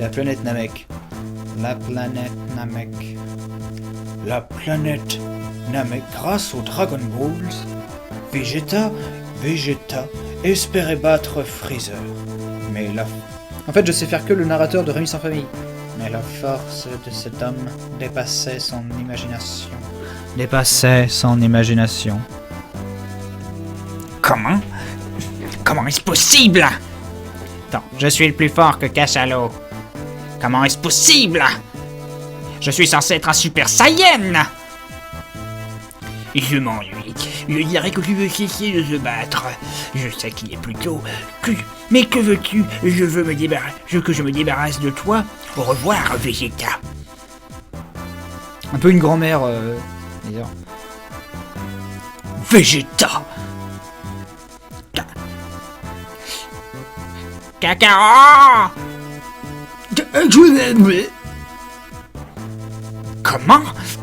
La planète Namek. La planète Namek. La planète Namek, grâce aux Dragon Balls, Vegeta espérait battre Freezer. Mais la... En fait, je sais faire que le narrateur de Rémi sans famille. Mais la force de cet homme dépassait son imagination. Comment est-ce possible? Attends, je suis le plus fort que Cachalo. Comment est-ce possible? Je suis censé être un Super Saiyan! Je m'ennuie. Je dirais que tu veux cesser de se battre. Je sais qu'il est plus tôt. Mais que veux-tu? Je veux que je me débarrasse de toi. Au revoir, Vegeta. Un peu une grand-mère, d'ailleurs. Vegeta! Kakarot!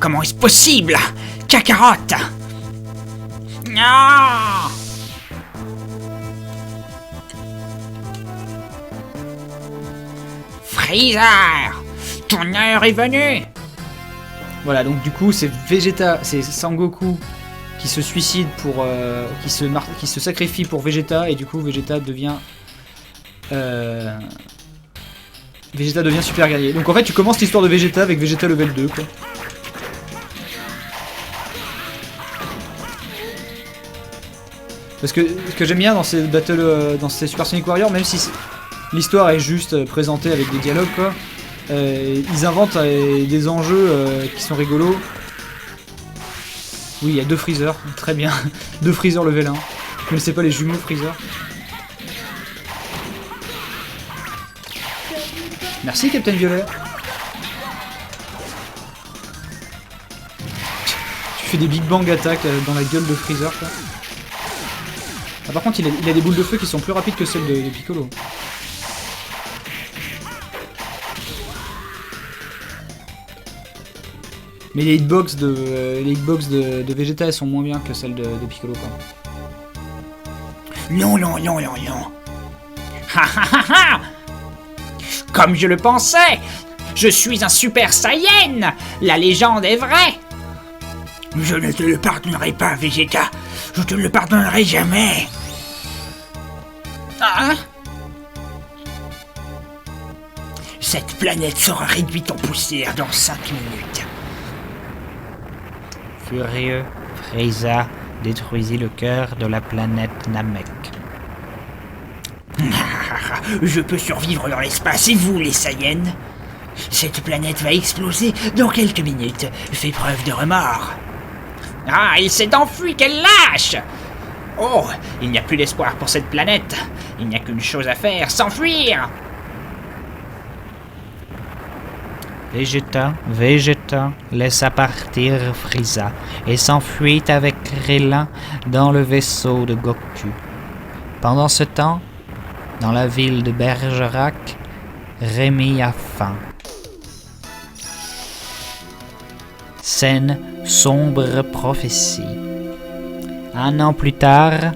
Comment est-ce possible? Kakarot! Ah! Freezer! Ton heure est venue! Voilà, donc du coup, c'est Vegeta, c'est Sangoku qui se suicide pour... qui se sacrifie pour Vegeta, et du coup, Vegeta devient super guerrier. Donc en fait, tu commences l'histoire de Vegeta avec Vegeta level 2, quoi. Parce que ce que j'aime bien dans ces dans ces Super Sonic Warrior, même si l'histoire est juste présentée avec des dialogues, quoi, ils inventent des enjeux qui sont rigolos. Oui, il y a 2 Freezer, très bien. 2 Freezer level 1. Vous connaissez pas les jumeaux Freezer? Merci, Captain Violet. Tu fais des Big Bang attack dans la gueule de Freezer, quoi. Ah, par contre, il a des boules de feu qui sont plus rapides que celles de Piccolo. Mais les hitbox de Vegeta, elles sont moins bien que celles de Piccolo, quoi. Non. Ha ha ha ha! Comme je le pensais! Je suis un Super Saiyan! La légende est vraie! Je ne te le pardonnerai pas, Vegeta! Je te le pardonnerai jamais! Ah! Cette planète sera réduite en poussière dans 5 minutes. Furieux, Frieza détruisit le cœur de la planète Namek. Je peux survivre dans l'espace, et vous, les Saiyans? Cette planète va exploser dans quelques minutes. Fais preuve de remords. Ah, il s'est enfui, quelle lâche! Oh, il n'y a plus d'espoir pour cette planète. Il n'y a qu'une chose à faire, s'enfuir! Vegeta laissa partir Frieza et s'enfuit avec Krillin dans le vaisseau de Goku. Pendant ce temps, dans la ville de Bergerac, Rémi a faim. Scène sombre prophétie. 1 an plus tard,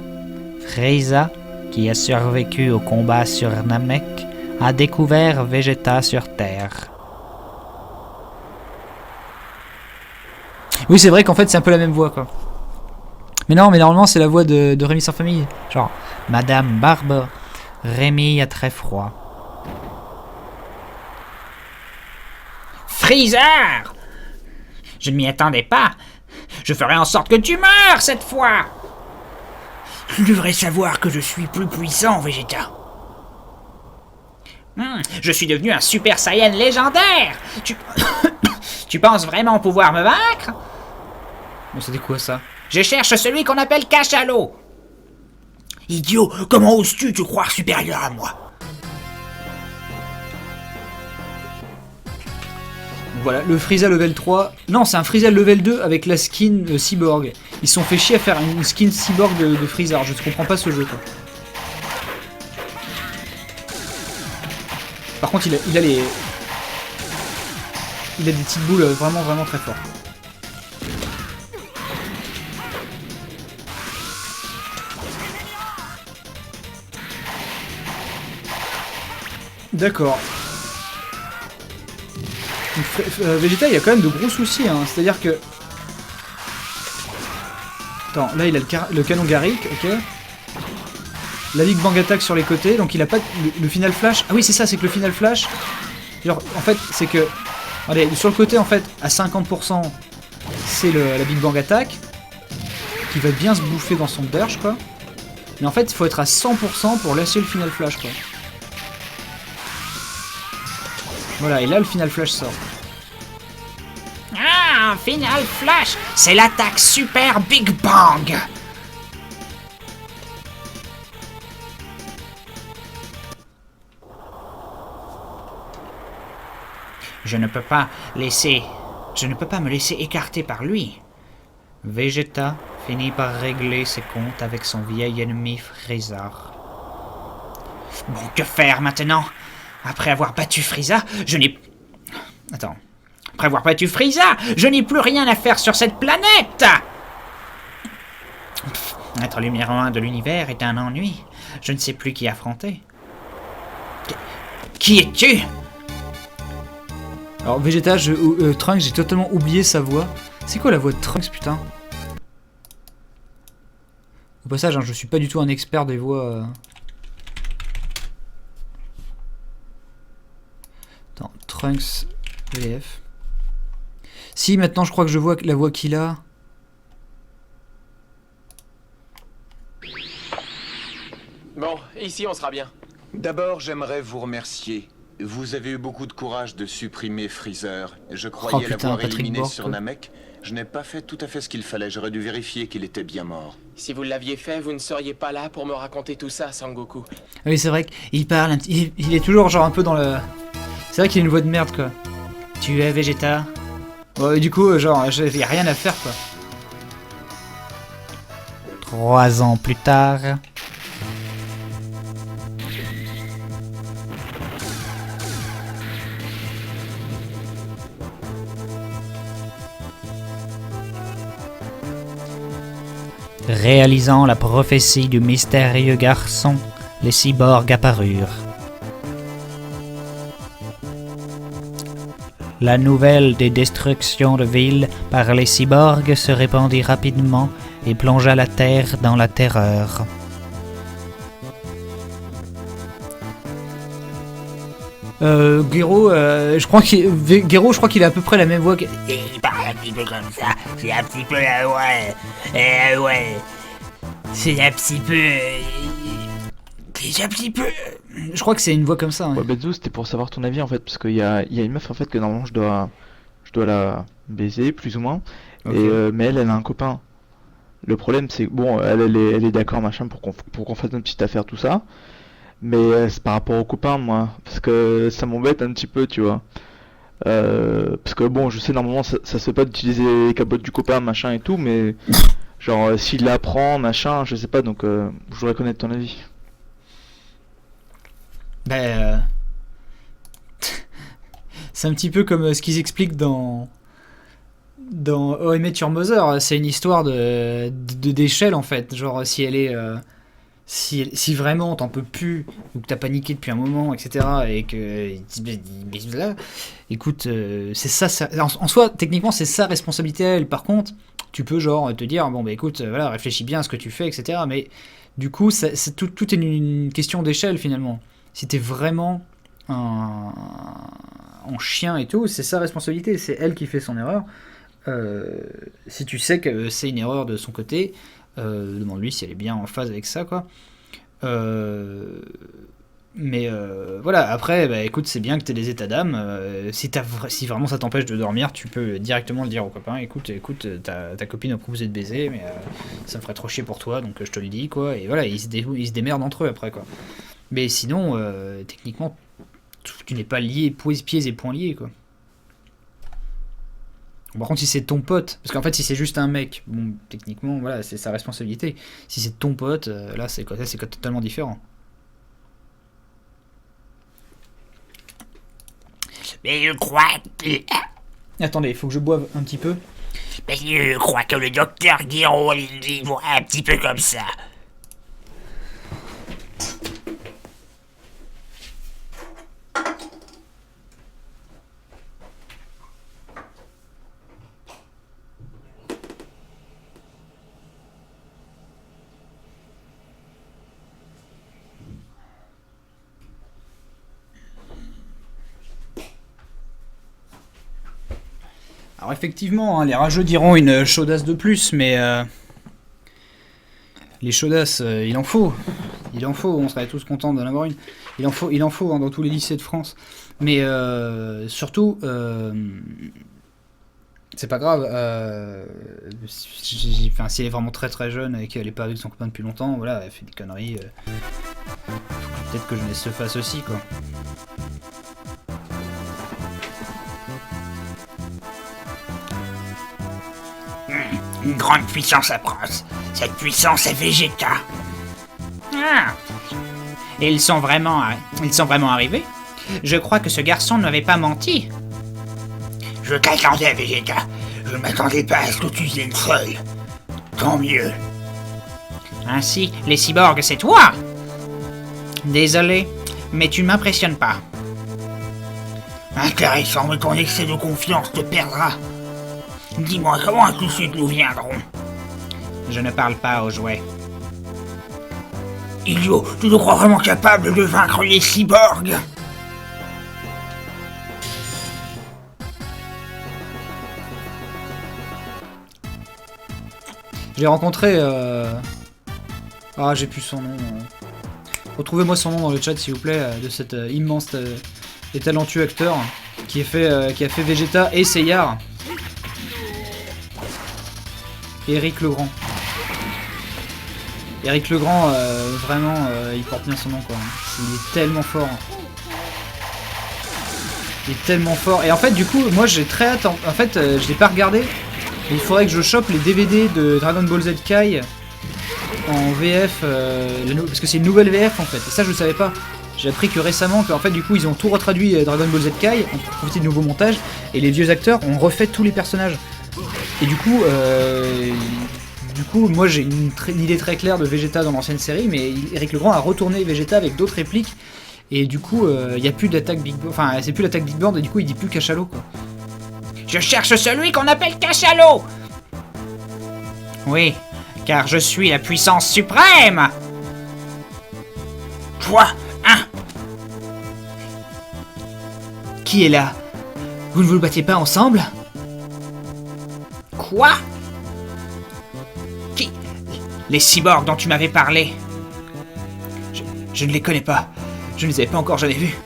Frieza, qui a survécu au combat sur Namek, a découvert Vegeta sur Terre. Oui, c'est vrai qu'en fait, c'est un peu la même voix, quoi. Mais non, mais normalement, c'est la voix de Rémi sans famille. Genre, Madame Barbe, Rémi a très froid. Freezer! Je ne m'y attendais pas. Je ferai en sorte que tu meurs cette fois. Tu devrais savoir que je suis plus puissant, Vegeta. Je suis devenu un Super Saiyan légendaire. Tu penses vraiment pouvoir me vaincre? bon, c'était quoi ça? Je cherche celui qu'on appelle Cachalo. Idiot, comment oses-tu te croire supérieur à moi? Voilà, le Frieza level 3. Non, c'est un Frieza level 2 avec la skin Cyborg. Ils se sont fait chier à faire une skin Cyborg de Frieza. Je ne comprends pas ce jeu, quoi. Par contre, il a des petites boules vraiment très fortes. D'accord. Donc, Vegeta, il y a quand même de gros soucis, hein. C'est-à-dire que... Attends, là il a le canon Garrick, ok. La Big Bang Attack sur les côtés, donc il a pas le Final Flash. Ah oui, c'est ça, c'est que le Final Flash... Genre, en fait, c'est que... Allez, sur le côté, en fait, à 50%, c'est la Big Bang Attack, qui va bien se bouffer dans son burst, quoi. Mais en fait, il faut être à 100% pour lâcher le Final Flash, quoi. Voilà, et là, le Final Flash sort. Ah, Final Flash, c'est l'attaque super Big Bang. Je ne peux pas me laisser écarter par lui. Vegeta finit par régler ses comptes avec son vieil ennemi Freezer. Bon, que faire maintenant? Après avoir battu Frieza, je n'ai... Attends. Après avoir battu Frieza, je n'ai plus rien à faire sur cette planète. Être le numéro 1 de l'univers est un ennui. Je ne sais plus qui affronter. Qui es-tu? Alors Vegeta, Trunks, j'ai totalement oublié sa voix. C'est quoi la voix de Trunks, putain? Au passage, hein, je suis pas du tout un expert des voix... Attends, Trunks VF. Si, maintenant je crois que je vois la voix qu'il a. Bon, ici on sera bien. D'abord, j'aimerais vous remercier. Vous avez eu beaucoup de courage de supprimer Freezer. Je croyais putain, l'avoir Patrick éliminé Borg, sur quoi. Namek. Je n'ai pas fait tout à fait ce qu'il fallait. J'aurais dû vérifier qu'il était bien mort. Si vous l'aviez fait, vous ne seriez pas là pour me raconter tout ça, Sangoku. Ah oui, c'est vrai qu'il parle un petit... Il est toujours genre un peu dans le... C'est vrai qu'il a une voix de merde, quoi. Tu es Vegeta? Ouais, du coup, genre, j'ai rien à faire, quoi. 3 ans plus tard... Réalisant la prophétie du mystérieux garçon, les cyborgs apparurent. La nouvelle des destructions de villes par les cyborgs se répandit rapidement et plongea la Terre dans la terreur. Gero, je crois qu'il a à peu près la même voix que... Il parle un petit peu comme ça. C'est un petit peu... ouais. Ouais. C'est un petit peu... C'est un petit peu... Je crois que c'est une voix comme ça. Hein. Ouais, Betsu, c'était pour savoir ton avis en fait, parce qu'il y a une meuf en fait que normalement je dois la baiser plus ou moins, Ok. et mais elle a un copain. Le problème c'est que bon, elle est d'accord machin pour qu'on fasse notre petite affaire tout ça, mais c'est par rapport au copain moi, parce que ça m'embête un petit peu tu vois. Parce que bon, je sais normalement ça se fait pas d'utiliser les capotes du copain machin et tout, mais genre s'il l'apprend machin, je sais pas, donc je voudrais connaître ton avis. C'est un petit peu comme ce qu'ils expliquent dans How I Met Your Mother. C'est une histoire d'échelle en fait. Genre si elle est si vraiment t'en peux plus ou que t'as paniqué depuis un moment, etc. et que écoute, c'est ça, en soi techniquement c'est sa responsabilité à elle. Par contre, tu peux genre te dire bon bah écoute, voilà, réfléchis bien à ce que tu fais, etc. Mais du coup, tout est une question d'échelle finalement. Si t'es vraiment en chien et tout, c'est sa responsabilité, c'est elle qui fait son erreur. Si tu sais que c'est une erreur de son côté, demande-lui si elle est bien en phase avec ça, quoi. Mais voilà, après, bah, écoute, c'est bien que t'aies des états d'âme. Si vraiment ça t'empêche de dormir, tu peux directement le dire au copain. Écoute, ta copine a proposé de baiser, mais ça me ferait trop chier pour toi, donc je te le dis, quoi. Et voilà, ils se démerdent entre eux après, quoi. Mais sinon, techniquement, tu n'es pas lié, pieds et poings liés, quoi. Par contre, si c'est ton pote, parce qu'en fait, si c'est juste un mec, bon, techniquement, voilà, c'est sa responsabilité. Si c'est ton pote, là, c'est totalement différent. Mais je crois que... Attendez, il faut que je boive un petit peu. Mais je crois que le docteur Gero, il voit un petit peu comme ça. Alors effectivement, hein, les rageux diront une chaudasse de plus, mais les chaudasses, il en faut. Il en faut, on serait tous contents d'en avoir une. Il en faut hein, dans tous les lycées de France. Mais surtout, c'est pas grave. Si elle est vraiment très très jeune et qu'elle est pas avec son copain depuis longtemps, voilà, elle fait des conneries. Peut-être que je laisse se face aussi, quoi. Une grande puissance approche. Cette puissance est Vegeta. Ah. Et ils sont vraiment arrivés? Je crois que ce garçon ne m'avait pas menti. Je t'attendais, Vegeta. Je ne m'attendais pas à ce que tu viennes seul. Tant mieux. Ainsi, les cyborgs, c'est toi? Désolé, mais tu ne m'impressionnes pas. Intéressant, mais ton excès de confiance te perdra. Dis-moi, comment tout de suite nous viendrons? Je ne parle pas aux jouets. Idiot, tu te crois vraiment capable de vaincre les cyborgs? J'ai rencontré... Ah, j'ai plus son nom. Retrouvez-moi son nom dans le chat, s'il vous plaît, de cet immense et talentueux acteur qui a fait Vegeta et Seyar. Éric Legrand. Éric Legrand, vraiment, il porte bien son nom, quoi. Il est tellement fort. Il est tellement fort. Et en fait, du coup, moi, j'ai très hâte. En fait, je l'ai pas regardé. Il faudrait que je chope les DVD de Dragon Ball Z Kai en VF, parce que c'est une nouvelle VF, en fait. Et ça, je le savais pas. J'ai appris que récemment, qu'en fait, du coup, ils ont tout retraduit Dragon Ball Z Kai, on profité de nouveaux montages, et les vieux acteurs ont refait tous les personnages. Et du coup, moi j'ai une idée très claire de Vegeta dans l'ancienne série, mais Éric Legrand a retourné Vegeta avec d'autres répliques, et du coup, il n'y a plus d'attaque Big Board, enfin, c'est plus l'attaque Big Board, et du coup, il dit plus Cachalot, quoi. Je cherche celui qu'on appelle Cachalot! Oui, car je suis la puissance suprême! Toi, hein? Qui est là? Vous ne vous battez pas ensemble? Quoi? Qui? Les cyborgs dont tu m'avais parlé. Je ne les connais pas. Je ne les avais pas encore jamais vus.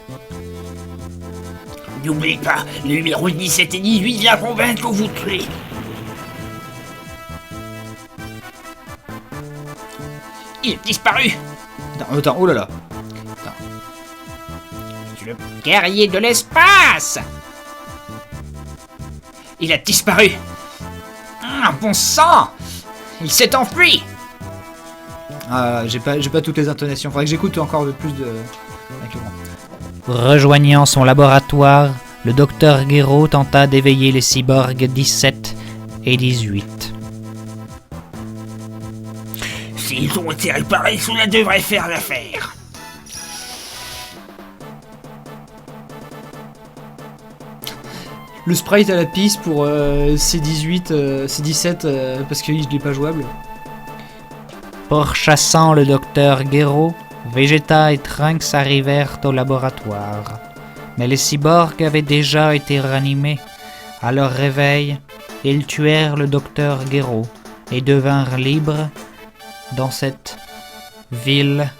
N'oublie pas, le numéro 17 et 18 viendront bientôt vous tuer. Il a disparu. Attends, oh là là. Le guerrier de l'espace. Il a disparu. Ah, bon sang. Il s'est enfui. Ah, j'ai pas toutes les intonations. Faudrait que j'écoute encore plus de... Rejoignant son laboratoire, le docteur Gero tenta d'éveiller les cyborgs 17 et 18. S'ils ont été réparés, cela devrait faire l'affaire. Le sprite à la piste pour C18, C17 parce qu'il n'est pas jouable. Pourchassant le docteur Gero, Vegeta et Trunks arrivèrent au laboratoire. Mais les cyborgs avaient déjà été ranimés. À leur réveil, ils tuèrent le docteur Gero et devinrent libres dans cette ville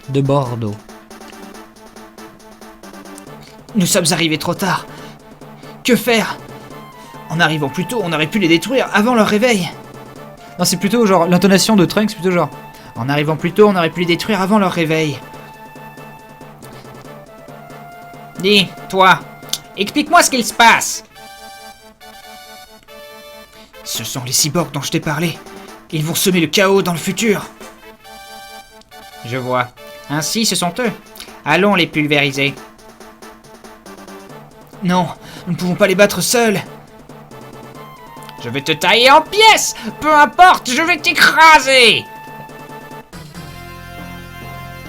de Bordeaux. Nous sommes arrivés trop tard. Que faire? En arrivant plus tôt, on aurait pu les détruire avant leur réveil. Non, c'est plutôt genre, l'intonation de Trunks, c'est plutôt genre... En arrivant plus tôt, on aurait pu les détruire avant leur réveil. Dis, toi, explique-moi ce qu'il se passe. Ce sont les cyborgs dont je t'ai parlé. Ils vont semer le chaos dans le futur. Je vois. Ainsi, ce sont eux. Allons les pulvériser. Non, nous ne pouvons pas les battre seuls. Je vais te tailler en pièces. Peu importe, je vais t'écraser.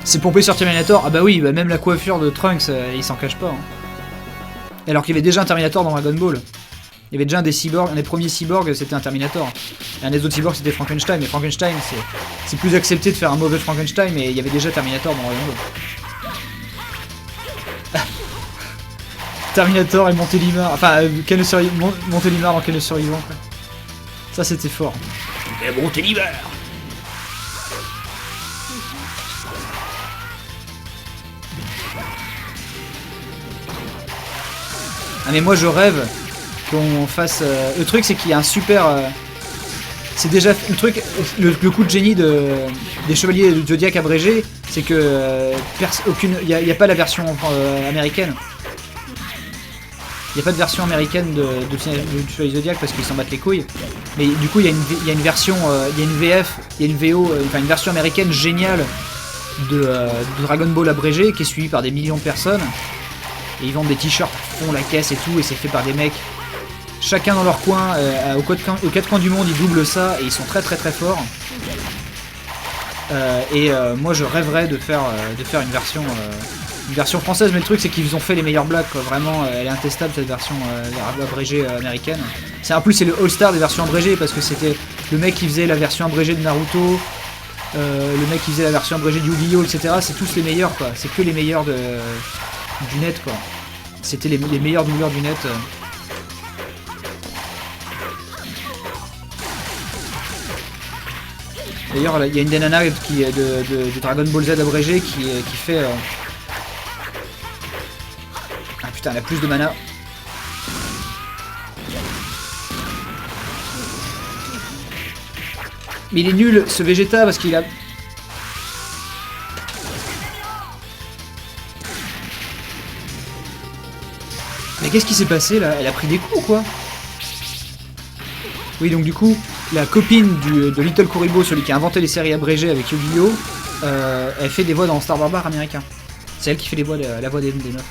C'est pompé sur Terminator. Ah bah oui, bah même la coiffure de Trunks, il s'en cache pas. Hein. Alors qu'il y avait déjà un Terminator dans Dragon Ball. Il y avait déjà un des cyborgs, un des premiers cyborgs, c'était un Terminator. Et un des autres cyborgs, c'était Frankenstein. Mais Frankenstein, c'est plus accepté de faire un mauvais Frankenstein, mais il y avait déjà Terminator dans Dragon Ball. Terminator et Montélimar. Enfin, Montélimar dans Quel le survivant, quoi. Ça, c'était fort. Et bon, t'es l'hiver. Ah, mais moi, je rêve qu'on fasse... Le truc, c'est qu'il y a un super... C'est déjà le truc, le coup de génie des Chevaliers du Zodiac abrégé, c'est que il y a pas la version américaine. Il n'y a pas de version américaine de Chevalier Zodiac parce qu'ils s'en battent les couilles. Mais du coup, il y a une version, il y a une VF, il y a une VO, enfin une version américaine géniale de Dragon Ball abrégé qui est suivie par des millions de personnes. Et ils vendent des t-shirts à fond la caisse et tout, et c'est fait par des mecs. Chacun dans leur coin, aux quatre coins du monde, ils doublent ça et ils sont très très très forts. Moi je rêverais de faire une version française, mais le truc c'est qu'ils ont fait les meilleures blagues, quoi. Vraiment, elle est intestable cette version abrégée américaine. En plus c'est le all-star des versions abrégées parce que c'était le mec qui faisait la version abrégée de Naruto, le mec qui faisait la version abrégée de Yu-Gi-Oh, etc. C'est tous les meilleurs, quoi. C'est que les meilleurs du net, quoi. C'était les meilleurs doubleurs du net. D'ailleurs, il y a une des nanas de Dragon Ball Z abrégé qui fait... Ah putain, elle a plus de mana. Mais il est nul, ce Vegeta, parce qu'il a... Mais qu'est-ce qui s'est passé, là? Elle a pris des coups, ou quoi? Oui, donc du coup, la copine de Little Kuribo, celui qui a inventé les séries abrégées avec Yu-Gi-Oh, elle fait des voix dans Star Barbare américain. C'est elle qui fait la voix des meufs.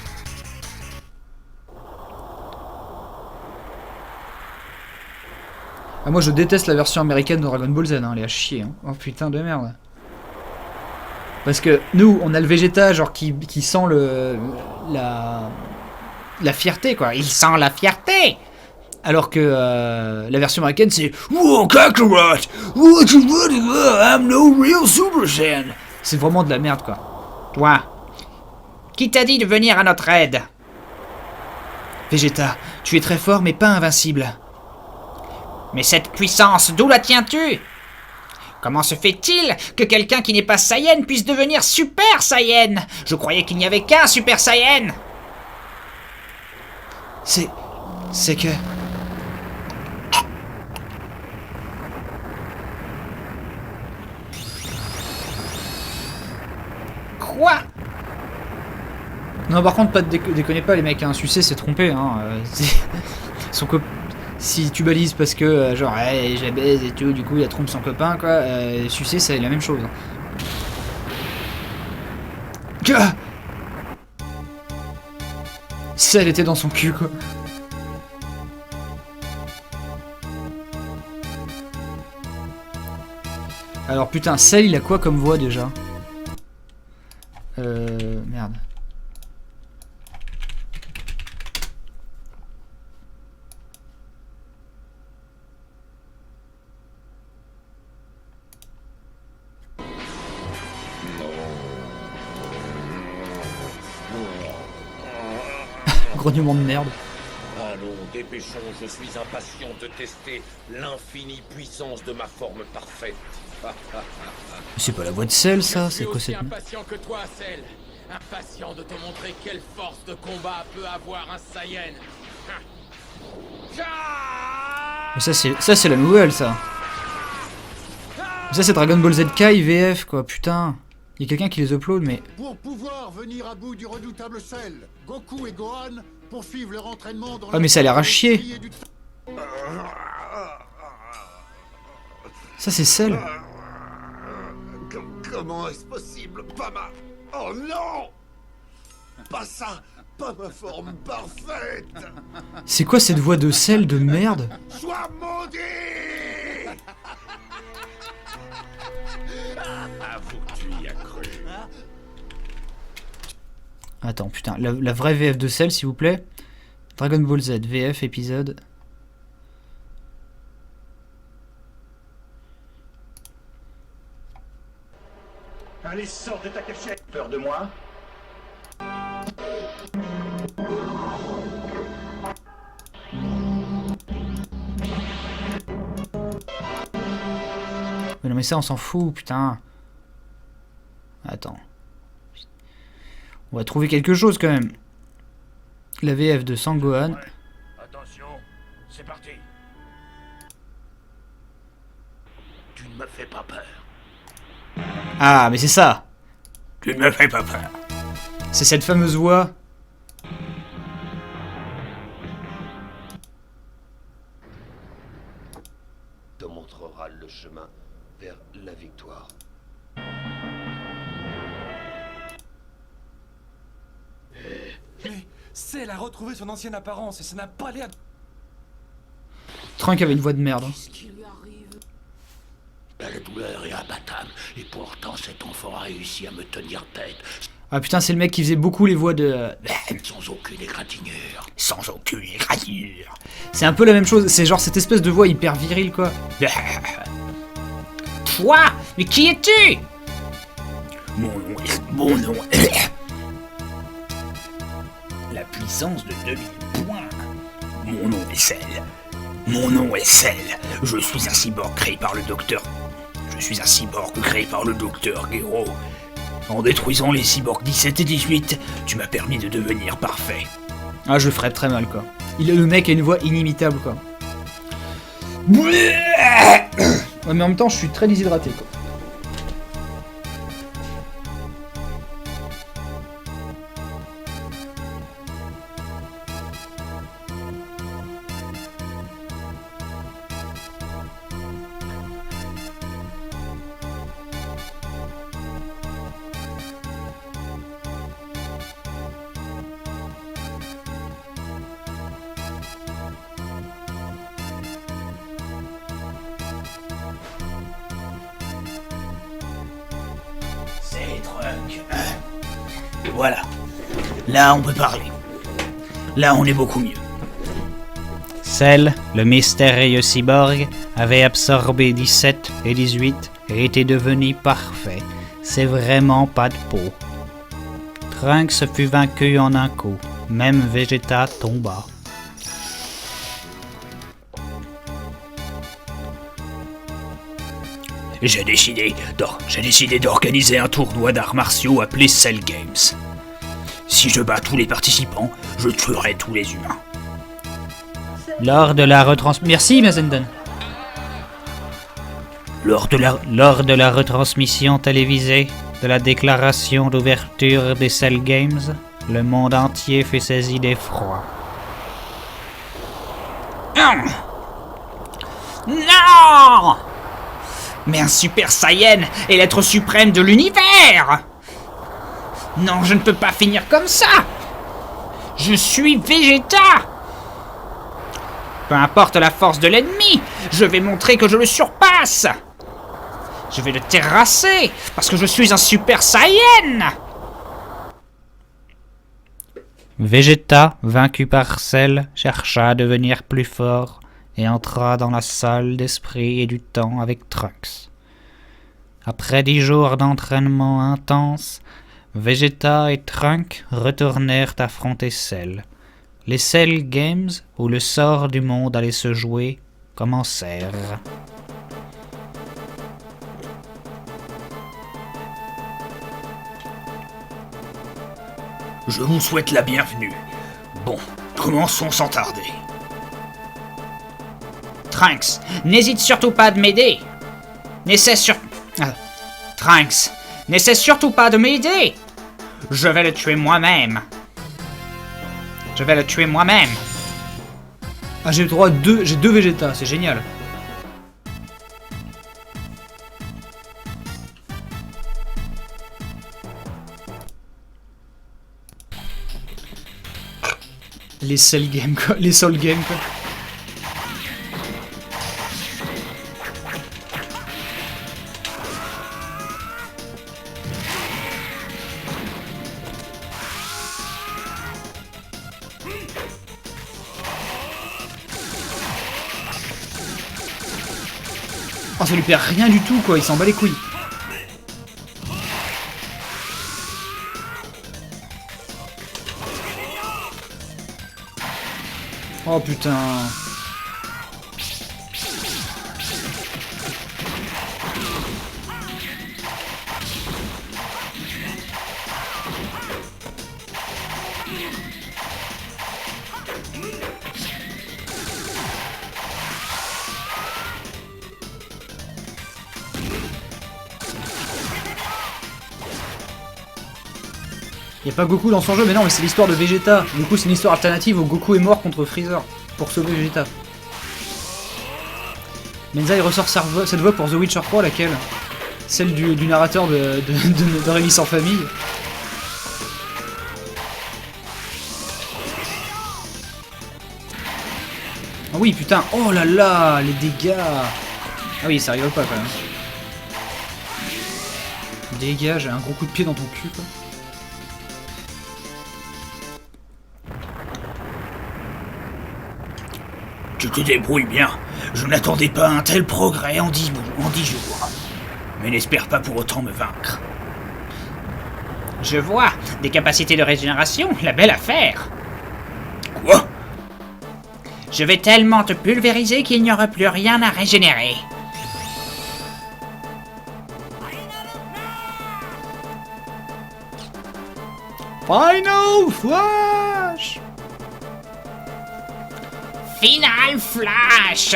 Ah, moi je déteste la version américaine de Dragon Ball Z, hein, elle est à chier. Hein. Oh putain de merde. Parce que nous, on a le Vegeta genre qui sent la fierté, quoi. Il sent la fierté. Alors que la version américaine c'est "Whoa, Kakarot! What you really I'm no real Super Saiyan!" C'est vraiment de la merde, quoi. Toi, qui t'a dit de venir à notre aide? Vegeta, tu es très fort mais pas invincible. Mais cette puissance, d'où la tiens-tu? Comment se fait-il que quelqu'un qui n'est pas Saiyan puisse devenir Super Saiyan? Je croyais qu'il n'y avait qu'un Super Saiyan. C'est que... Quoi? Non, par contre, pas déconnez pas, les mecs, hein. Sucé s'est trompé, hein. Si tu balises parce que, genre, hey, je la baise et tout, du coup, il a trompe son copain, quoi. Sucé, c'est la même chose. Celle était dans son cul, quoi. Alors, putain, Cell, il a quoi comme voix, déjà? Merde. Grognement de merde. Allons, dépêchons, je suis impatient de tester l'infinie puissance de ma forme parfaite. C'est pas la voix de Cell, ça? C'est quoi cette... impatient que toi, Cell. Impatient de te montrer quelle force de combat peut avoir un Saiyan. Ça c'est la nouvelle, ça. Ça c'est Dragon Ball Z Kai VF, quoi, putain. Il y a quelqu'un qui les upload, mais... Pour pouvoir venir à bout du redoutable Cell, Goku et Gohan poursuivent leur entraînement dans... Ah, mais ça a l'air à chier. Ça c'est Cell. Comment est-ce possible? Pas ma... Oh non! Pas ça! Pas ma forme parfaite! C'est quoi cette voix de Cell de merde? Sois maudit! Avoue que tu y as cru. Attends, putain, la vraie VF de Cell, s'il vous plaît. Dragon Ball Z, VF, épisode... Allez, sors de ta cachette! Peur de moi? mais ça, on s'en fout, putain. Attends. On va trouver quelque chose, quand même. La VF de Sangohan. Attention, c'est parti. Tu ne me fais pas peur. Ah, mais c'est ça. Tu ne me fais pas peur. C'est cette fameuse voix. Te montrera le chemin vers la victoire. Mais Cell a retrouvé son ancienne apparence et ça n'a pas l'air... Trunk avait une voix de merde. La douleur est imbattable, et pourtant cet enfant a réussi à me tenir tête, Ah putain, c'est le mec qui faisait beaucoup les voix de... sans aucune égratignure. Sans aucune égratignure. C'est un peu la même chose, c'est genre cette espèce de voix hyper virile, quoi. Toi, mais qui es-tu? Mon nom est... La puissance de 2000 points. Mon nom est Cell. Mon nom est Cell. Je suis un cyborg créé par le docteur... Je suis un cyborg créé par le docteur Gero. En détruisant les cyborgs 17 et 18, tu m'as permis de devenir parfait. Ah, je le ferais très mal, quoi. Le mec a une voix inimitable, quoi. Ouais, mais en même temps, je suis très déshydraté, quoi. C'est Trunk. Voilà. Là, on peut parler. Là, on est beaucoup mieux. Cell, le mystérieux cyborg, avait absorbé 17 et 18 et était devenu parfait. C'est vraiment pas de peau. Trunks fut vaincu en un coup. Même Vegeta tomba. J'ai décidé d'organiser un tournoi d'arts martiaux appelé Cell Games. Si je bats tous les participants, je tuerai tous les humains. Lors de la retransmission... Merci, Mazenden. Lors de la retransmission télévisée de la déclaration d'ouverture des Cell Games, le monde entier fut saisi d'effroi. Non! Mais un Super Saiyan est l'être suprême de l'univers! Non, je ne peux pas finir comme ça! Je suis Vegeta! Peu importe la force de l'ennemi, je vais montrer que je le surpasse! Je vais le terrasser, parce que je suis un Super Saiyan! Vegeta, vaincu par Cell, chercha à devenir plus fort et entra dans la salle d'esprit et du temps avec Trunks. Après 10 jours d'entraînement intense, Vegeta et Trunks retournèrent affronter Cell. Les Cell Games, où le sort du monde allait se jouer, commencèrent. Je vous souhaite la bienvenue. Bon, commençons sans tarder. Trunks, n'hésite surtout pas de m'aider. Trunks, n'essaie surtout pas de m'aider. Je vais le tuer moi-même. Ah, j'ai le droit à deux... J'ai 2 Vegeta, c'est génial. Les Cell Games, quoi. Les Soul Games, quoi. Oh, ça lui perd rien du tout, quoi. Il s'en bat les couilles. Oh putain. Y a pas Goku dans son jeu, mais non, mais c'est l'histoire de Vegeta. Du coup, c'est une histoire alternative où Goku est mort contre Freezer pour sauver Vegeta. Menzai ressort cette voix pour The Witcher 3, laquelle? Celle du narrateur de Rémi sans famille. Ah oui, putain, oh là là, les dégâts. Ah oui, ça rigole pas quand même. Dégâts, j'ai un gros coup de pied dans ton cul, quoi. Tu te débrouilles bien. Je n'attendais pas un tel progrès en 10 jours. Mais n'espère pas pour autant me vaincre. Je vois, des capacités de régénération, la belle affaire. Quoi? Je vais tellement te pulvériser qu'il n'y aura plus rien à régénérer. Final Flash! Final Flash!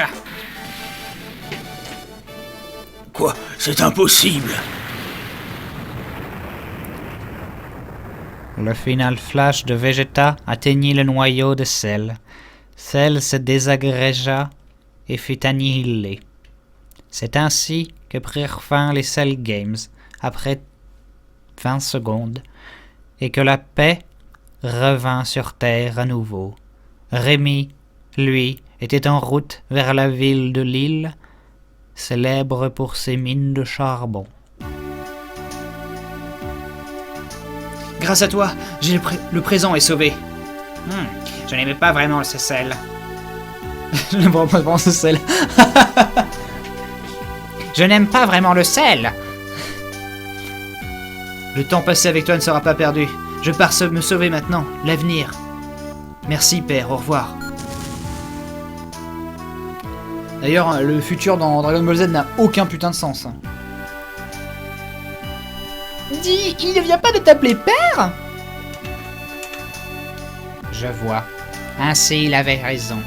Quoi? C'est impossible! Le Final Flash de Vegeta atteignit le noyau de Cell. Cell se désagrégea et fut annihilé. C'est ainsi que prirent fin les Cell Games, après 20 secondes, et que la paix revint sur Terre à nouveau. Rémi, lui, était en route vers la ville de Lille, célèbre pour ses mines de charbon. Grâce à toi, le présent est sauvé. Je n'aimais pas vraiment le sel. Je n'aime pas vraiment ce sel. Je n'aime pas vraiment le sel. Le temps passé avec toi ne sera pas perdu. Je pars me sauver maintenant, l'avenir. Merci père, au revoir. D'ailleurs, le futur dans Dragon Ball Z n'a aucun putain de sens. Dis, il ne vient pas de t'appeler père? Je vois. Ainsi, il avait raison.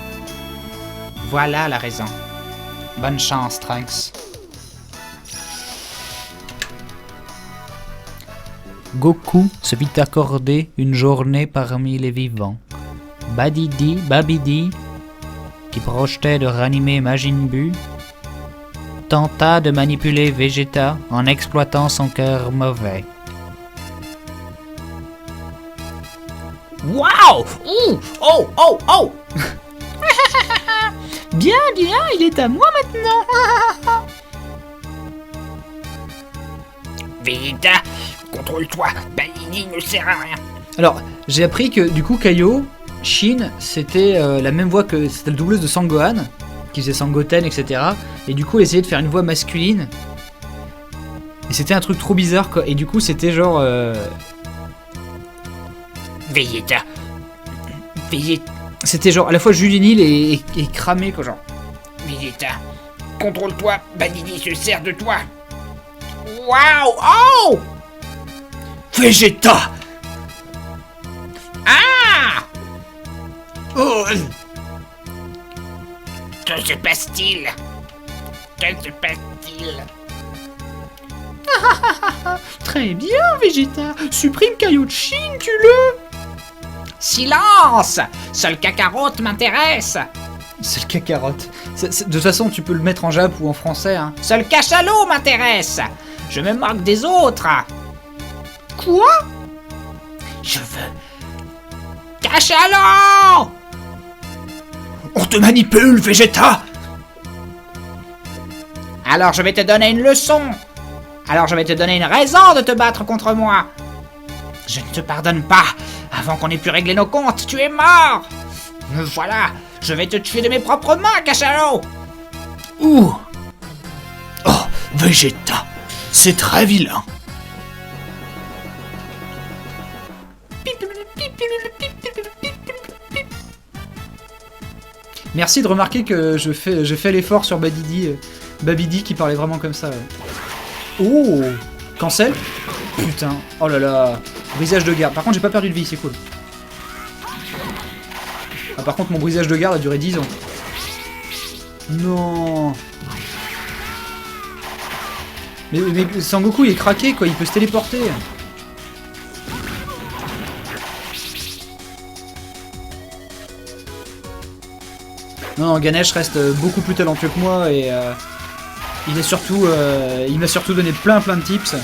Voilà la raison. Bonne chance, Trunks. Goku se vit accorder une journée parmi les vivants. Babidi, qui projetait de ranimer Majin Buu, tenta de manipuler Vegeta en exploitant son cœur mauvais. Waouh! Oh! Bien, il est à moi maintenant. Vegeta, contrôle-toi, Banini ne sert à rien. Alors, j'ai appris que du coup Kaio, Shin, c'était la même voix que c'était le doubleuse de Sangohan, qui faisait Sangoten, etc. Et du coup, elle essayait de faire une voix masculine. Et c'était un truc trop bizarre, quoi. Et du coup, c'était genre... Vegeta. C'était genre à la fois juvénile et cramé, quoi, genre. Vegeta, contrôle-toi, Banini se sert de toi. Waouh! Oh! Vegeta! Ah! Oh! Que se passe-t-il? Très bien, Vegeta. Supprime Kaio de Shin, tue-le. Silence! Seul Kakarot m'intéresse. Seul Kakarot. De toute façon, tu peux le mettre en jap ou en français, hein. Seul Cachalot m'intéresse. Je me moque des autres. Quoi? Je veux... Cachalot! On te manipule, Vegeta! Alors je vais te donner une leçon. Alors je vais te donner une raison de te battre contre moi. Je ne te pardonne pas. Avant qu'on ait pu régler nos comptes, tu es mort. Me voilà. Je vais te tuer de mes propres mains, Cachalot. Ouh. Oh, Vegeta. C'est très vilain. Merci de remarquer que je fais l'effort sur Babidi qui parlait vraiment comme ça. Ouais. Oh, cancel. Putain, oh là là. Brisage de garde. Par contre, j'ai pas perdu de vie, c'est cool. Ah, par contre, mon brisage de garde a duré 10 ans. Non. Mais Sangoku, il est craqué, quoi. Il peut se téléporter. Non, Ganesh reste beaucoup plus talentueux que moi et il m'a surtout donné plein de tips.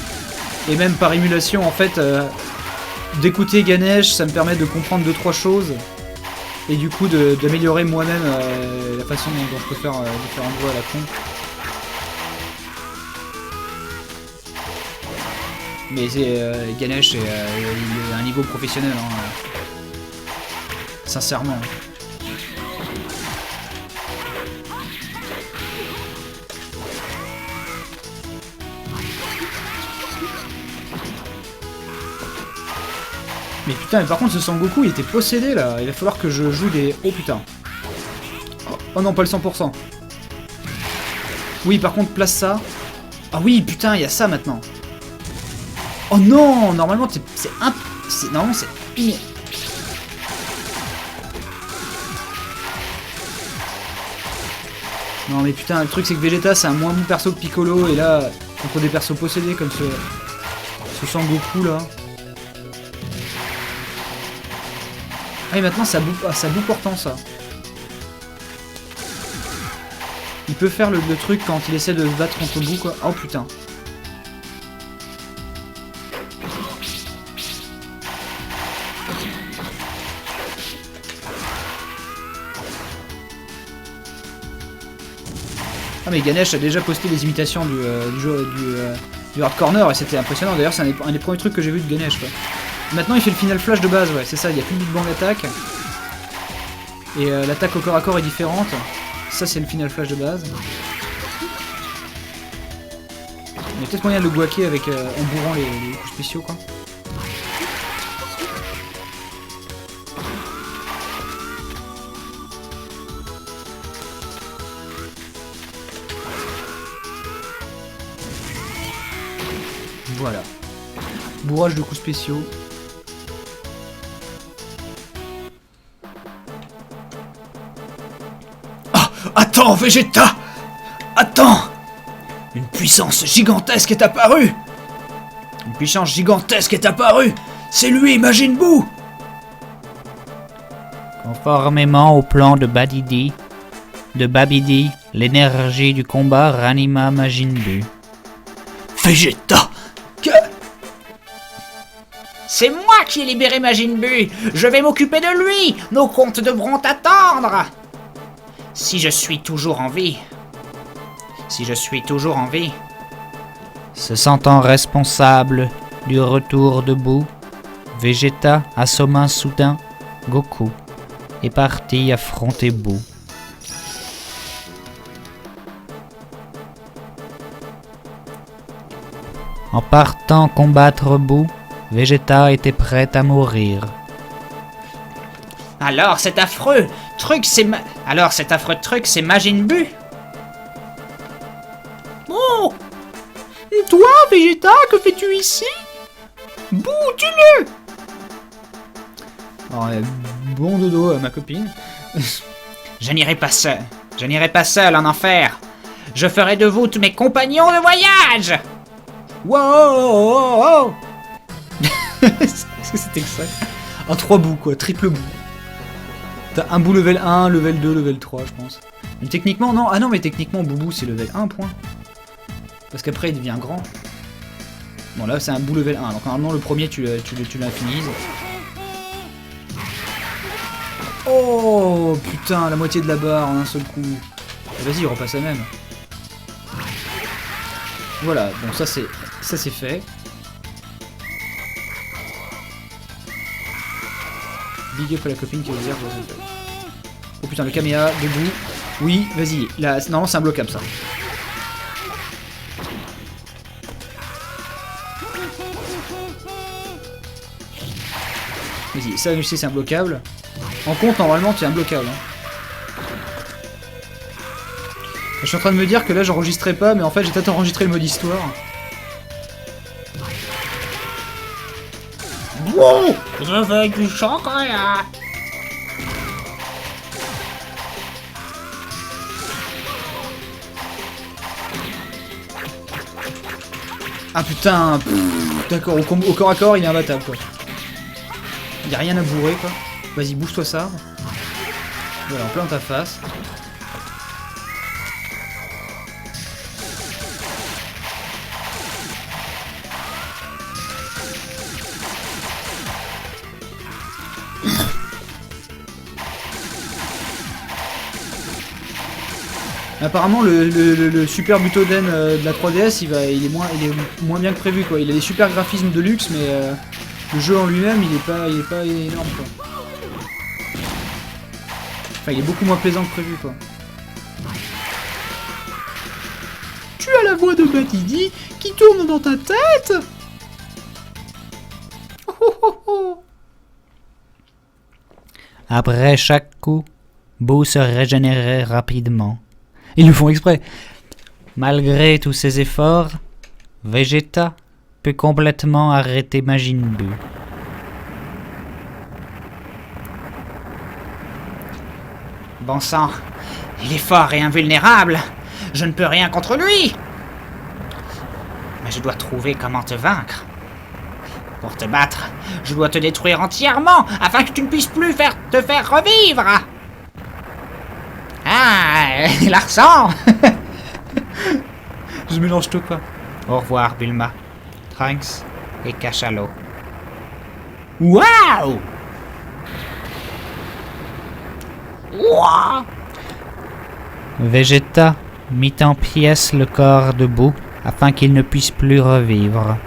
Et même par émulation, en fait, d'écouter Ganesh, ça me permet de comprendre 2-3 choses. Et du coup, d'améliorer moi-même la façon dont je peux faire différentes voix à la con. Mais Ganesh, il est à un niveau professionnel, hein, sincèrement. Mais putain, mais par contre ce Sangoku il était possédé là, il va falloir que je joue des... Oh putain. Oh non, pas le 100%. Oui, par contre place ça. Ah oui, putain, il y a ça maintenant. Oh non, normalement c'est un... Normalement c'est... Non mais putain, le truc c'est que Vegeta c'est un moins bon perso que Piccolo, et là, contre des persos possédés comme ce Sangoku là... Ah et maintenant ça bout portant ça. Il peut faire le truc quand il essaie de se battre contre Boo quoi. Oh putain. Ah mais Ganesh a déjà posté les imitations du Hard Corner et c'était impressionnant. D'ailleurs c'est un des premiers trucs que j'ai vu de Ganesh quoi. Maintenant il fait le final flash de base, ouais c'est ça, il n'y a plus de Big Bang attack. Et l'attaque au corps à corps est différente. Ça c'est le final flash de base. Il y a peut-être moyen de le guaquer avec, en bourrant les coups spéciaux quoi. Voilà. Bourrage de coups spéciaux. Attends, Vegeta! Attends! Une puissance gigantesque est apparue! Une puissance gigantesque est apparue! C'est lui, Majin Buu! Conformément au plan de Babidi, l'énergie du combat ranima Majin Buu. Vegeta! Que... C'est moi qui ai libéré Majin Buu! Je vais m'occuper de lui! Nos comptes devront attendre! Si je suis toujours en vie... Se sentant responsable du retour de Buu, Vegeta assomma soudain Goku et partit affronter Buu. En partant combattre Buu, Vegeta était prêt à mourir. Alors cet affreux truc c'est Majin Buu? Oh! Toi, Vegeta, que fais-tu ici? Bou, tue-le! Bon dodo à ma copine. Je n'irai pas seul en enfer. Je ferai de vous tous mes compagnons de voyage. Wow! Qu'est-ce que c'était que ça? Un 3 bouts quoi, triple bout. T'as un bout level 1, level 2, level 3 je pense. Mais techniquement non, ah non mais techniquement Boubou c'est level 1 point. Parce qu'après il devient grand. Bon là c'est un bout level 1, donc normalement le premier tu l'infinises. Oh putain, la moitié de la barre en un seul coup. Vas-y, repasse la même. Voilà, bon ça c'est fait. Big up à la copine qui va dire. Oh putain, le Kamea, debout. Oui, vas-y. Là, normalement c'est imbloquable ça. Vas-y, ça aussi c'est imbloquable. En compte, normalement tu es imbloquable. Hein. Je suis en train de me dire que là j'enregistrais pas, mais en fait j'ai peut-être enregistré le mode histoire. Wow! Je veux du chocolat! Ah putain! D'accord, au corps à corps il est imbattable quoi. Il y a rien à bourrer quoi. Vas-y, bouge-toi ça. Voilà, en plein ta face. Apparemment le Super Butoden de la 3DS il est moins bien que prévu quoi. Il a des super graphismes de luxe mais le jeu en lui-même il est pas énorme quoi. Enfin il est beaucoup moins plaisant que prévu quoi. Tu as la voix de Batidi qui tourne dans ta tête. Oh, oh, oh. Après chaque coup, Boo se régénérait rapidement. Ils le font exprès. Malgré tous ses efforts, Vegeta peut complètement arrêter Majin Buu. Bon sang, il est fort et invulnérable. Je ne peux rien contre lui. Mais je dois trouver comment te vaincre. Pour te battre, je dois te détruire entièrement afin que tu ne puisses plus te faire revivre. Ah, il la ressent. Je mélange tout quoi. Au revoir Bulma, Trunks et Cachalo. Waouh! Wow! Vegeta mit en pièces le corps de Boo afin qu'il ne puisse plus revivre.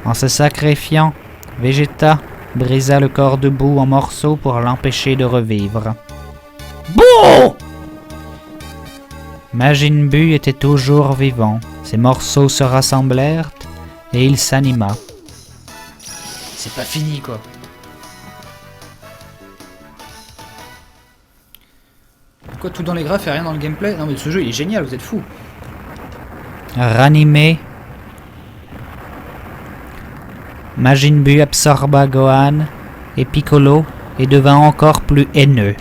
En se sacrifiant, Vegeta brisa le corps de Boo en morceaux pour l'empêcher de revivre. Boo! Majin Buu était toujours vivant. Ses morceaux se rassemblèrent et il s'anima. C'est pas fini quoi. Pourquoi tout dans les graphes et rien dans le gameplay? Non mais ce jeu il est génial, vous êtes fous. Ranimé, Majin Buu absorba Gohan et Piccolo et devint encore plus haineux.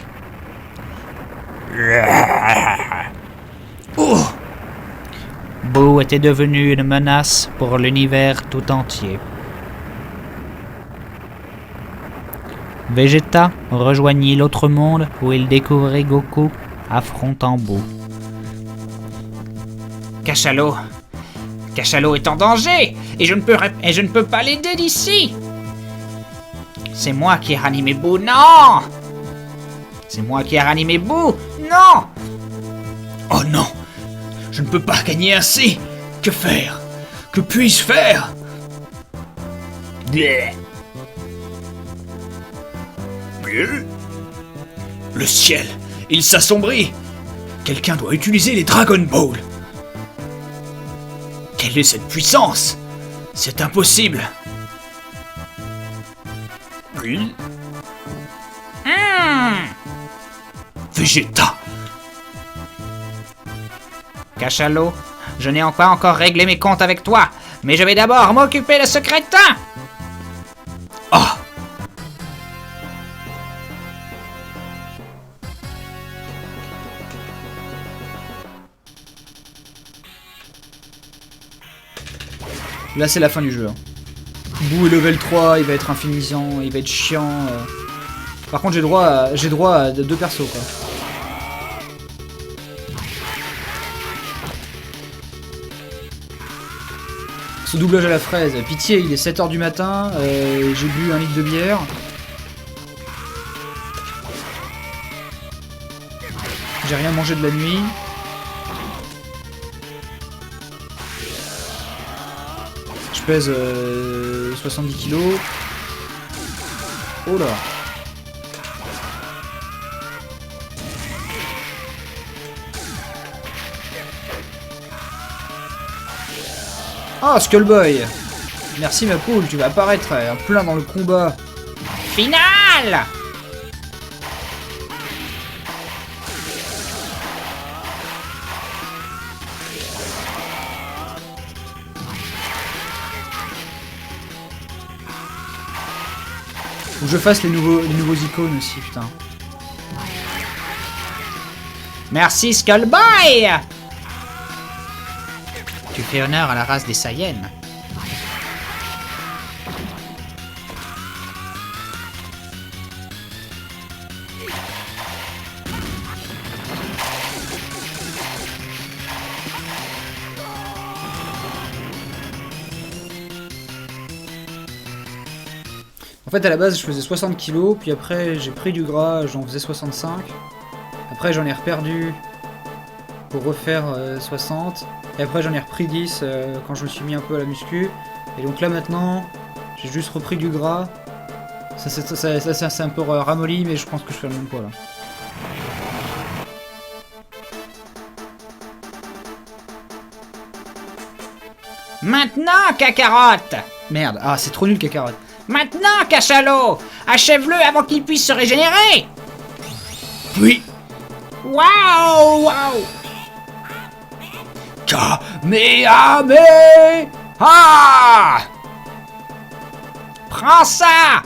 Boo était devenu une menace pour l'univers tout entier. Vegeta rejoignit l'autre monde où il découvrit Goku affrontant Boo. Cachalo est en danger et je ne peux pas l'aider d'ici. C'est moi qui ai ranimé Boo, non! C'est moi qui ai ranimé Boo, non! Oh non! Je ne peux pas gagner ainsi! Que faire? Que puis-je faire? Bleh. Le ciel, il s'assombrit! Quelqu'un doit utiliser les Dragon Ball! Quelle est cette puissance? C'est impossible! Oui? Vegeta! Cachalo, je n'ai pas encore réglé mes comptes avec toi, mais je vais d'abord m'occuper de ce crétin! Oh! Là c'est la fin du jeu. Hein. Boo est level 3, il va être infinissant, il va être chiant. Par contre j'ai droit à 2 persos quoi. Ce doublage à la fraise, pitié, il est 7h du matin, j'ai bu 1 litre de bière. J'ai rien mangé de la nuit. Je pèse 70 kilos. Oh là. Ah, Skullboy! Merci ma poule, tu vas apparaître en plein dans le combat. Final! Faut que je fasse les nouveaux icônes aussi, putain. Merci Skullboy! Tu fais honneur à la race des Saiyans. En fait à la base je faisais 60 kilos, puis après j'ai pris du gras, j'en faisais 65. Après j'en ai reperdu pour refaire 60. Et après j'en ai repris 10 quand je me suis mis un peu à la muscu. Et donc là maintenant, j'ai juste repris du gras. Ça c'est un peu ramolli, mais je pense que je fais le même poids là. Maintenant, Cacarotte! Merde, ah c'est trop nul Cacarotte. Maintenant, Cachalot! Achève-le avant qu'il puisse se régénérer! Oui. Waouh! Waouh! Kamehameha! Ah! Prends ça!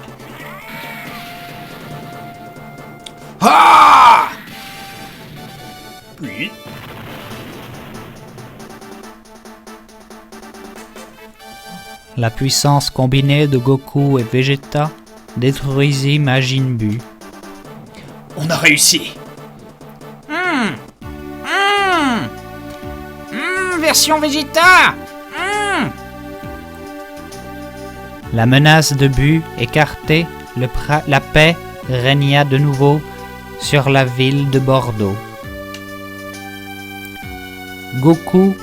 Ah! Oui. La puissance combinée de Goku et Vegeta détruisit Majin Buu. On a réussi. Version Vegeta! La menace de Buu écartée, la paix régna de nouveau sur la ville de Bordeaux. Goku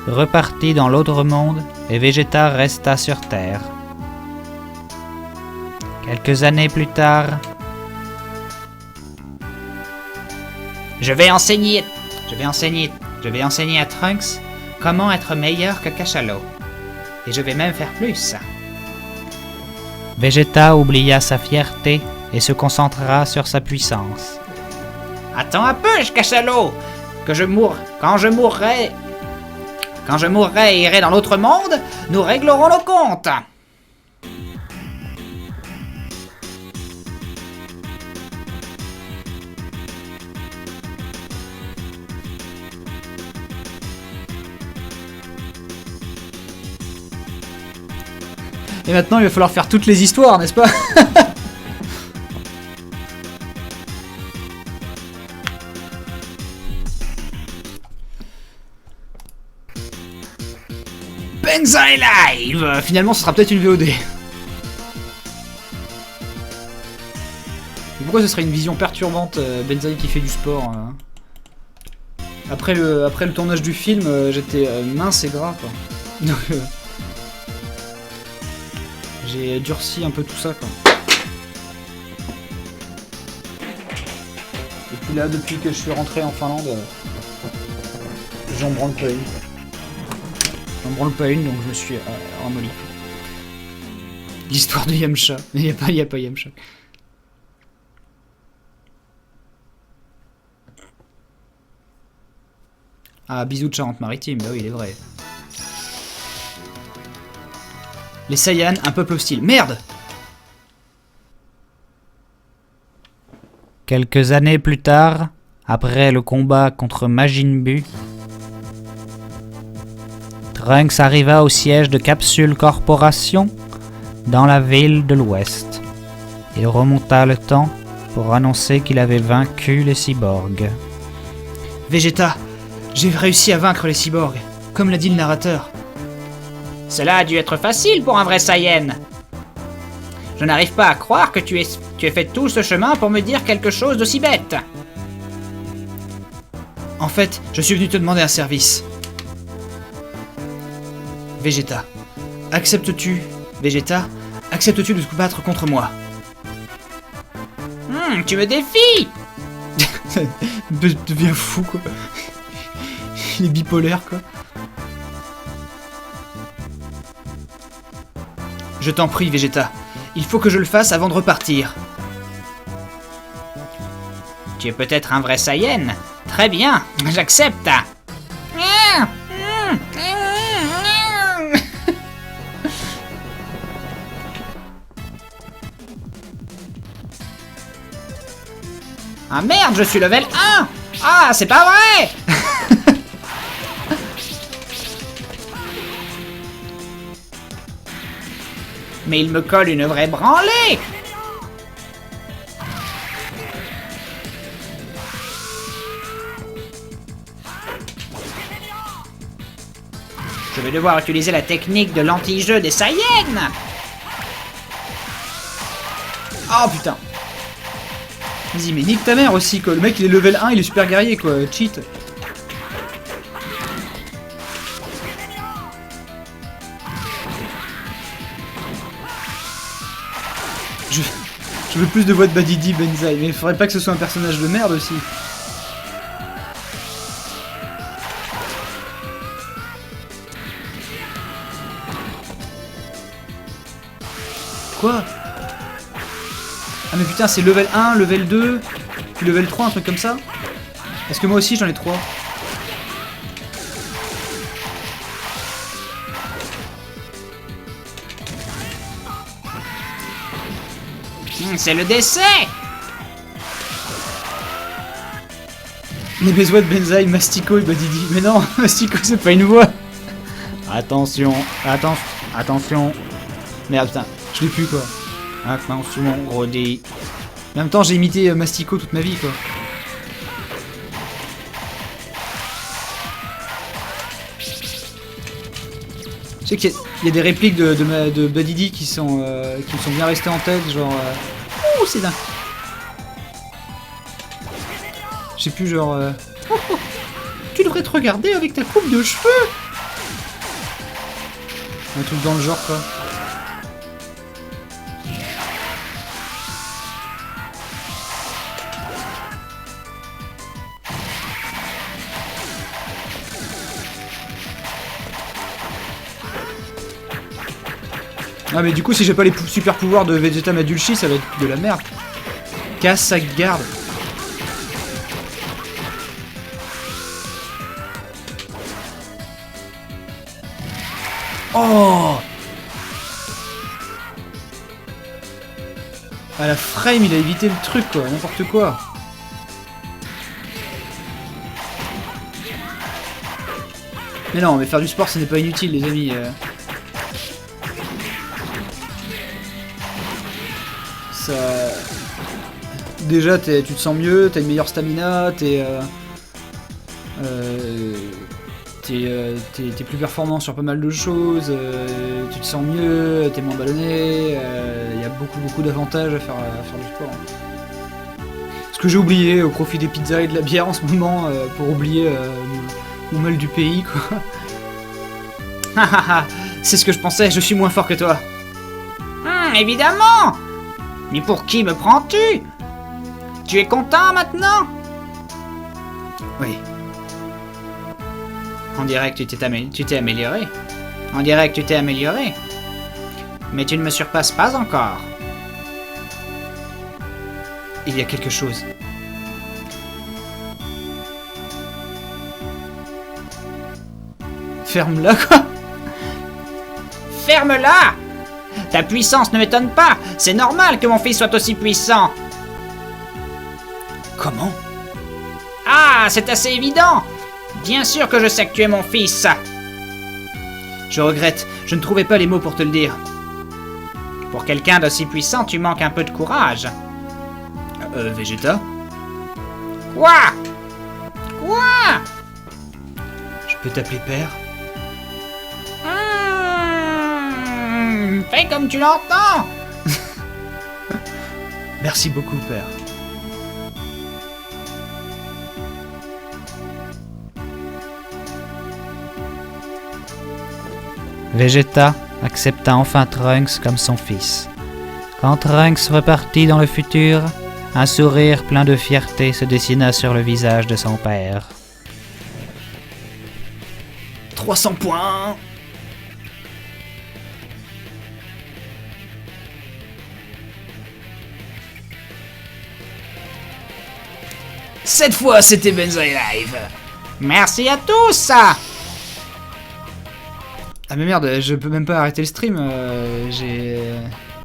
repartit dans l'autre monde et Vegeta resta sur Terre. Quelques années plus tard, Je vais enseigner à Trunks comment être meilleur que Cachalot. Et je vais même faire plus. Vegeta oublia sa fierté et se concentra sur sa puissance. Attends un peu, Cachalot! Quand je mourrai et irai dans l'autre monde, nous réglerons nos comptes! Et maintenant il va falloir faire toutes les histoires, n'est-ce pas? Benza est live. Finalement ce sera peut-être une VOD. Mais pourquoi ce serait une vision perturbante, Benzaï qui fait du sport Après le tournage du film, j'étais mince et gras quoi. Donc j'ai durci un peu tout ça quoi. Et puis là, depuis que je suis rentré en Finlande, j'en branle pas une. Donc je me suis ramolli. L'histoire de Yamcha. Mais il y a pas Yamcha. Ah, bisous de Charente-Maritime, bah oui, il est vrai. Les Saiyans, un peuple hostile. Merde! Quelques années plus tard, après le combat contre Majin Buu, Trunks arriva au siège de Capsule Corporation dans la ville de l'Ouest. Il remonta le temps pour annoncer qu'il avait vaincu les cyborgs. Vegeta, j'ai réussi à vaincre les cyborgs, comme l'a dit le narrateur. Cela a dû être facile pour un vrai Saiyan. Je n'arrive pas à croire que tu aies fait tout ce chemin pour me dire quelque chose d'aussi bête. En fait, je suis venu te demander un service. Vegeta, acceptes-tu de te battre contre moi? Tu me défies! Deviens fou quoi. Il est bipolaire quoi. Je t'en prie Vegeta, il faut que je le fasse avant de repartir. Tu es peut-être un vrai Saiyan. Très bien, j'accepte. Ah merde, je suis level 1. Ah, c'est pas vrai. Mais il me colle une vraie branlée. Je vais devoir utiliser la technique de l'anti-jeu des Saiyans. Oh putain. Vas-y, mais nique ta mère aussi, quoi. Le mec, il est level 1, il est super guerrier, quoi. Cheat. Je veux plus de voix de Badidi Benzaï, mais il faudrait pas que ce soit un personnage de merde aussi. Quoi? Ah mais putain, c'est level 1, level 2, puis level 3, un truc comme ça? Est-ce que moi aussi j'en ai 3? C'est le décès. Les besoins de Benzaï, Mastico et Badidi. Mais non, Mastico c'est pas une voix. Attention, attention. Merde putain, je l'ai plus quoi. Attention, Roddy. En même temps j'ai imité Mastico toute ma vie quoi. Je sais qu'il y a des répliques de Badidi qui me sont bien restées en tête, genre... Ouh, c'est dingue. Je sais plus, genre... Oh, oh, tu devrais te regarder avec ta coupe de cheveux. Un truc dans le genre, quoi. Ah mais du coup si j'ai pas les super pouvoirs de Vegeta Madulchi ça va être de la merde. Casse sa garde. Oh. Ah la frame il a évité le truc quoi, n'importe quoi. Mais non mais faire du sport ce n'est pas inutile les amis. Ça... Déjà tu te sens mieux, t'as une meilleure stamina, t'es plus performant sur pas mal de choses, tu te sens mieux, t'es moins ballonné, il y a beaucoup d'avantages à faire du sport. Ce que j'ai oublié au profit des pizzas et de la bière en ce moment, pour oublier mon mal du pays quoi. C'est ce que je pensais, je suis moins fort que toi. Évidemment. Mais pour qui me prends-tu? Tu es content maintenant? Oui. On dirait que tu t'es amélioré. On dirait que tu t'es amélioré. Mais tu ne me surpasses pas encore. Il y a quelque chose. Ferme-la quoi. Ferme-la! Ta puissance ne m'étonne pas. C'est normal que mon fils soit aussi puissant. Comment? Ah, c'est assez évident. Bien sûr que je sais que tu es mon fils. Je regrette, je ne trouvais pas les mots pour te le dire. Pour quelqu'un d'aussi puissant, tu manques un peu de courage. Vegeta? Quoi? Quoi? Je peux t'appeler père? Fais comme tu l'entends. Merci beaucoup, père. Vegeta accepta enfin Trunks comme son fils. Quand Trunks repartit dans le futur, un sourire plein de fierté se dessina sur le visage de son père. 300 points. Cette fois, c'était Benzaï Live. Merci à tous. Ah mais merde, je peux même pas arrêter le stream. J'ai...